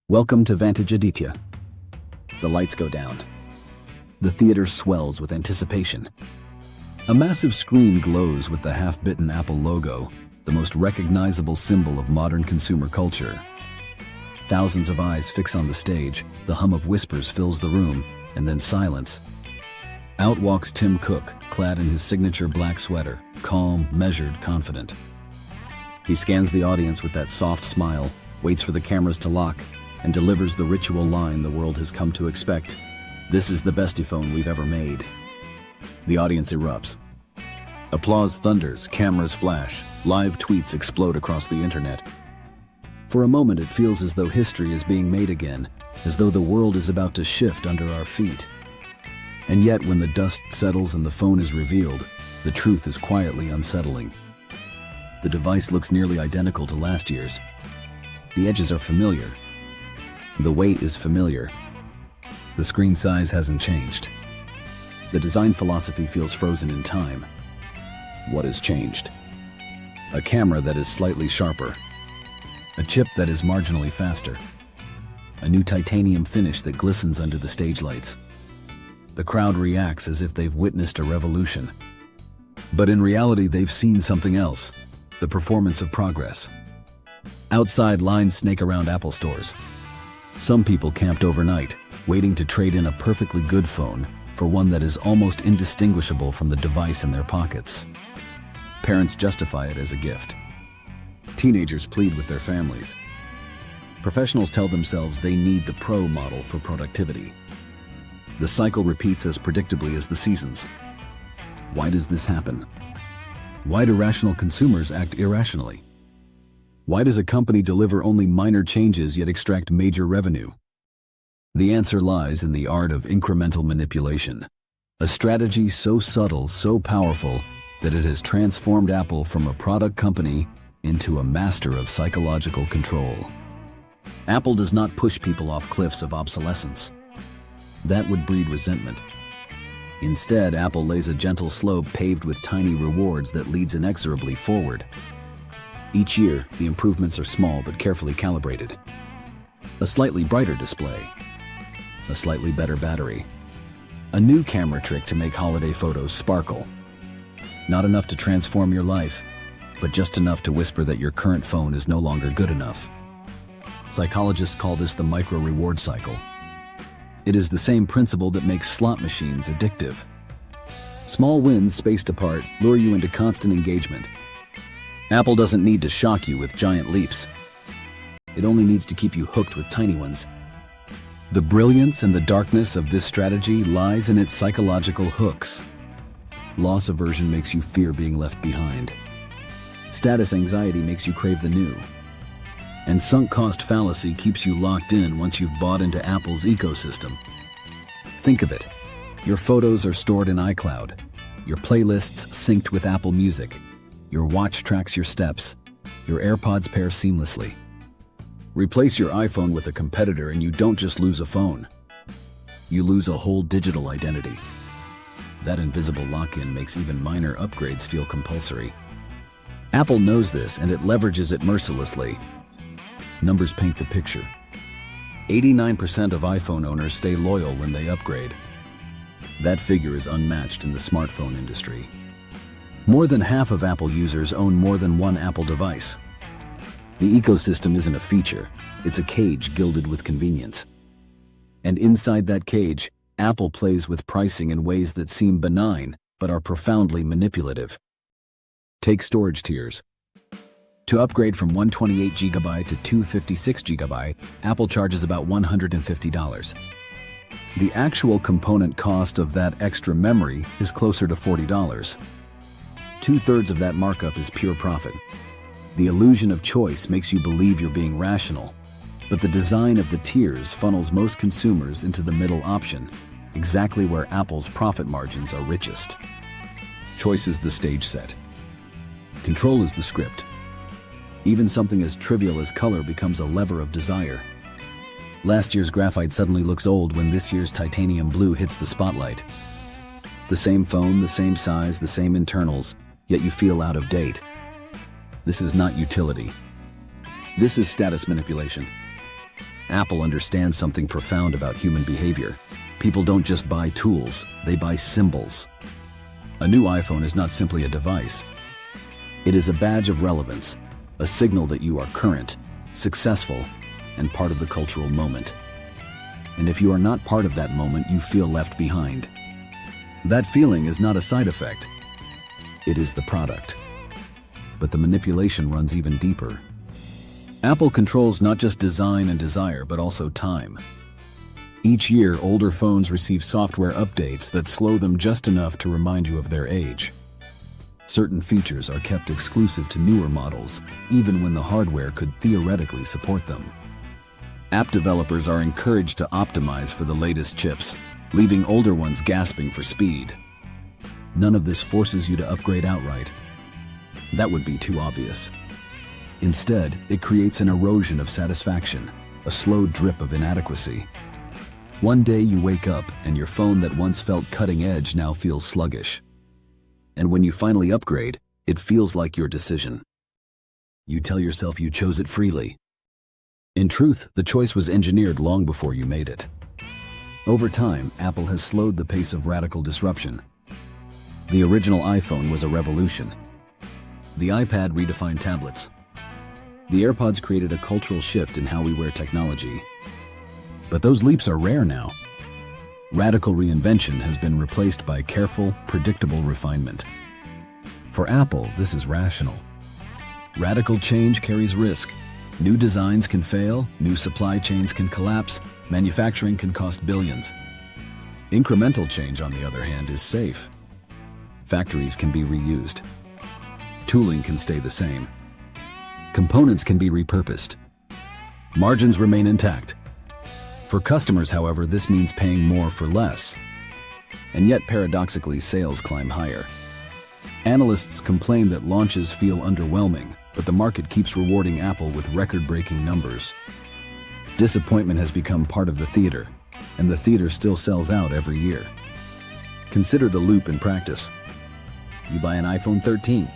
Welcome to Vantage Aditya. The lights go down. The theater swells with anticipation. A massive screen glows with the half-bitten Apple logo, the most recognizable symbol of modern consumer culture. Thousands of eyes fix on the stage, the hum of whispers fills the room, and then silence. Out walks Tim Cook, clad in his signature black sweater, calm, measured, confident. He scans the audience with that soft smile, waits for the cameras to lock, and delivers the ritual line the world has come to expect. This is the best iPhone we've ever made. The audience erupts. Applause thunders, cameras flash, live tweets explode across the internet. For a moment, it feels as though history is being made again, as though the world is about to shift under our feet. And yet, when the dust settles and the phone is revealed, the truth is quietly unsettling. The device looks nearly identical to last year's. The edges are familiar. The weight is familiar. The screen size hasn't changed. The design philosophy feels frozen in time. What has changed? A camera that is slightly sharper. A chip that is marginally faster. A new titanium finish that glistens under the stage lights. The crowd reacts as if they've witnessed a revolution. But in reality, they've seen something else. The performance of progress. Outside, lines snake around Apple stores. Some people camped overnight, waiting to trade in a perfectly good phone for one that is almost indistinguishable from the device in their pockets. Parents justify it as a gift. Teenagers plead with their families. Professionals tell themselves they need the Pro model for productivity. The cycle repeats as predictably as the seasons. Why does this happen? Why do rational consumers act irrationally? Why does a company deliver only minor changes yet extract major revenue? The answer lies in the art of incremental manipulation, a strategy so subtle, so powerful, that it has transformed Apple from a product company into a master of psychological control. Apple does not push people off cliffs of obsolescence. That would breed resentment. Instead, Apple lays a gentle slope paved with tiny rewards that leads inexorably forward. Each year, the improvements are small but carefully calibrated. A slightly brighter display. A slightly better battery. A new camera trick to make holiday photos sparkle. Not enough to transform your life, but just enough to whisper that your current phone is no longer good enough. Psychologists call this the micro-reward cycle. It is the same principle that makes slot machines addictive. Small wins spaced apart lure you into constant engagement. Apple doesn't need to shock you with giant leaps. It only needs to keep you hooked with tiny ones. The brilliance and the darkness of this strategy lies in its psychological hooks. Loss aversion makes you fear being left behind. Status anxiety makes you crave the new. And sunk cost fallacy keeps you locked in once you've bought into Apple's ecosystem. Think of it. Your photos are stored in iCloud. Your playlists synced with Apple Music. Your watch tracks your steps. Your AirPods pair seamlessly. Replace your iPhone with a competitor and you don't just lose a phone. You lose a whole digital identity. That invisible lock-in makes even minor upgrades feel compulsory. Apple knows this and it leverages it mercilessly. Numbers paint the picture. 89% of iPhone owners stay loyal when they upgrade. That figure is unmatched in the smartphone industry. More than half of Apple users own more than one Apple device. The ecosystem isn't a feature, it's a cage gilded with convenience. And inside that cage, Apple plays with pricing in ways that seem benign, but are profoundly manipulative. Take storage tiers. To upgrade from 128GB to 256GB, Apple charges about $150. The actual component cost of that extra memory is closer to $40. Two-thirds of that markup is pure profit. The illusion of choice makes you believe you're being rational, but the design of the tiers funnels most consumers into the middle option, exactly where Apple's profit margins are richest. Choice is the stage set. Control is the script. Even something as trivial as color becomes a lever of desire. Last year's graphite suddenly looks old when this year's titanium blue hits the spotlight. The same phone, the same size, the same internals, yet you feel out of date. This is not utility. This is status manipulation. Apple understands something profound about human behavior. People don't just buy tools, they buy symbols. A new iPhone is not simply a device. It is a badge of relevance, a signal that you are current, successful, and part of the cultural moment. And if you are not part of that moment, you feel left behind. That feeling is not a side effect. It is the product. But the manipulation runs even deeper. Apple controls not just design and desire, but also time. Each year, older phones receive software updates that slow them just enough to remind you of their age. Certain features are kept exclusive to newer models, even when the hardware could theoretically support them. App developers are encouraged to optimize for the latest chips, leaving older ones gasping for speed. None of this forces you to upgrade outright. That would be too obvious. Instead, it creates an erosion of satisfaction, a slow drip of inadequacy. One day you wake up and your phone that once felt cutting edge now feels sluggish. And when you finally upgrade, it feels like your decision. You tell yourself you chose it freely. In truth, the choice was engineered long before you made it. Over time, Apple has slowed the pace of radical disruption. The original iPhone was a revolution. The iPad redefined tablets. The AirPods created a cultural shift in how we wear technology. But those leaps are rare now. Radical reinvention has been replaced by careful, predictable refinement. For Apple, this is rational. Radical change carries risk. New designs can fail, new supply chains can collapse, manufacturing can cost billions. Incremental change, on the other hand, is safe. Factories can be reused. Tooling can stay the same. Components can be repurposed. Margins remain intact. For customers, however, this means paying more for less. And yet, paradoxically, sales climb higher. Analysts complain that launches feel underwhelming, but the market keeps rewarding Apple with record-breaking numbers. Disappointment has become part of the theater, and the theater still sells out every year. Consider the loop in practice. You buy an iPhone 13.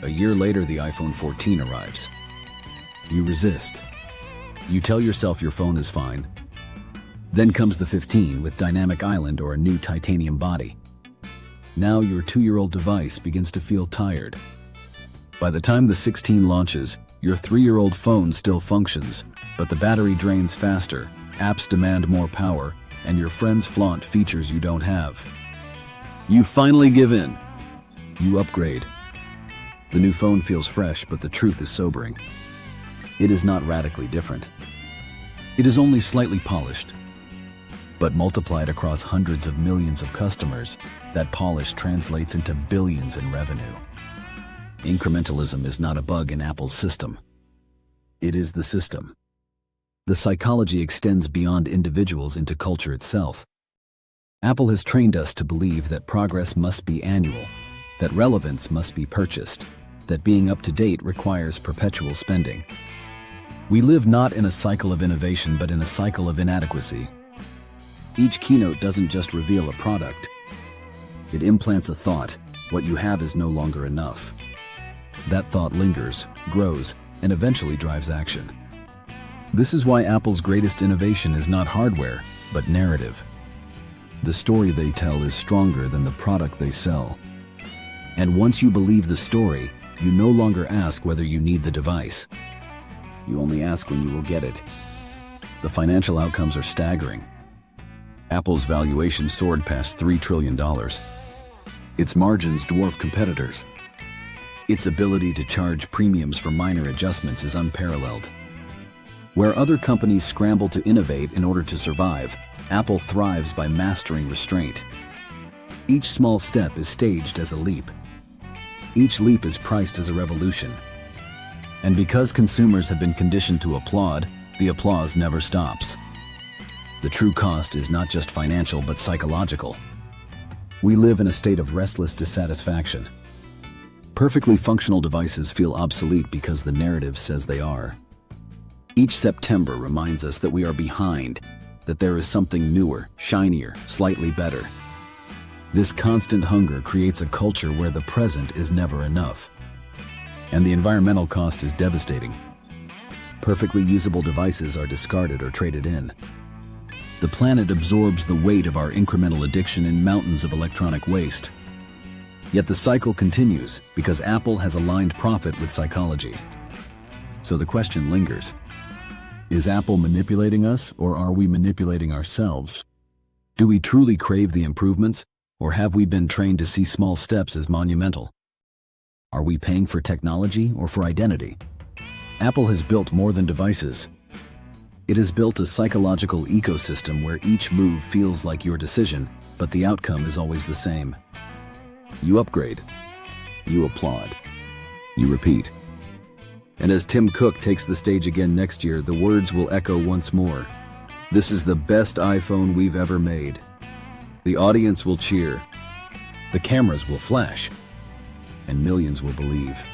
A year later, the iPhone 14 arrives. You resist. You tell yourself your phone is fine. Then comes the 15 with Dynamic Island or a new titanium body. Now your 2-year-old device begins to feel tired. By the time the 16 launches, your 3-year-old phone still functions, but the battery drains faster, apps demand more power, and your friends flaunt features you don't have. You finally give in. You upgrade. The new phone feels fresh, but the truth is sobering. It is not radically different. It is only slightly polished. But multiplied across hundreds of millions of customers, that polish translates into billions in revenue. Incrementalism is not a bug in Apple's system. It is the system. The psychology extends beyond individuals into culture itself. Apple has trained us to believe that progress must be annual, that relevance must be purchased, that being up to date requires perpetual spending. We live not in a cycle of innovation, but in a cycle of inadequacy. Each keynote doesn't just reveal a product. It implants a thought: what you have is no longer enough. That thought lingers, grows, and eventually drives action. This is why Apple's greatest innovation is not hardware, but narrative. The story they tell is stronger than the product they sell. And once you believe the story, you no longer ask whether you need the device. You only ask when you will get it. The financial outcomes are staggering. Apple's valuation soared past $3 trillion. Its margins dwarf competitors. Its ability to charge premiums for minor adjustments is unparalleled. Where other companies scramble to innovate in order to survive, Apple thrives by mastering restraint. Each small step is staged as a leap. Each leap is priced as a revolution. And because consumers have been conditioned to applaud, the applause never stops. The true cost is not just financial, but psychological. We live in a state of restless dissatisfaction. Perfectly functional devices feel obsolete because the narrative says they are. Each September reminds us that we are behind, that there is something newer, shinier, slightly better. This constant hunger creates a culture where the present is never enough. And the environmental cost is devastating. Perfectly usable devices are discarded or traded in. The planet absorbs the weight of our incremental addiction in mountains of electronic waste. Yet the cycle continues because Apple has aligned profit with psychology. So the question lingers. Is Apple manipulating us, or are we manipulating ourselves? Do we truly crave the improvements, or have we been trained to see small steps as monumental? Are we paying for technology or for identity? Apple has built more than devices. It has built a psychological ecosystem where each move feels like your decision, but the outcome is always the same. You upgrade. You applaud. You repeat. And as Tim Cook takes the stage again next year, the words will echo once more. This is the best iPhone we've ever made. The audience will cheer. The cameras will flash. And millions will believe.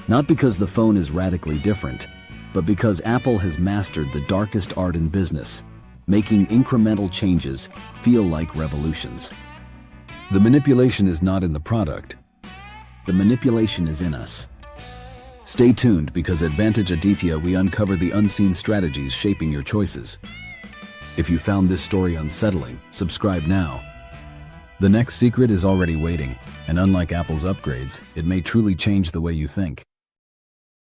Not because the phone is radically different, but because Apple has mastered the darkest art in business, making incremental changes feel like revolutions. The manipulation is not in the product. The manipulation is in us. Stay tuned, because at Vantage Aditya we uncover the unseen strategies shaping your choices. If you found this story unsettling, subscribe now. The next secret is already waiting, and unlike Apple's upgrades, it may truly change the way you think.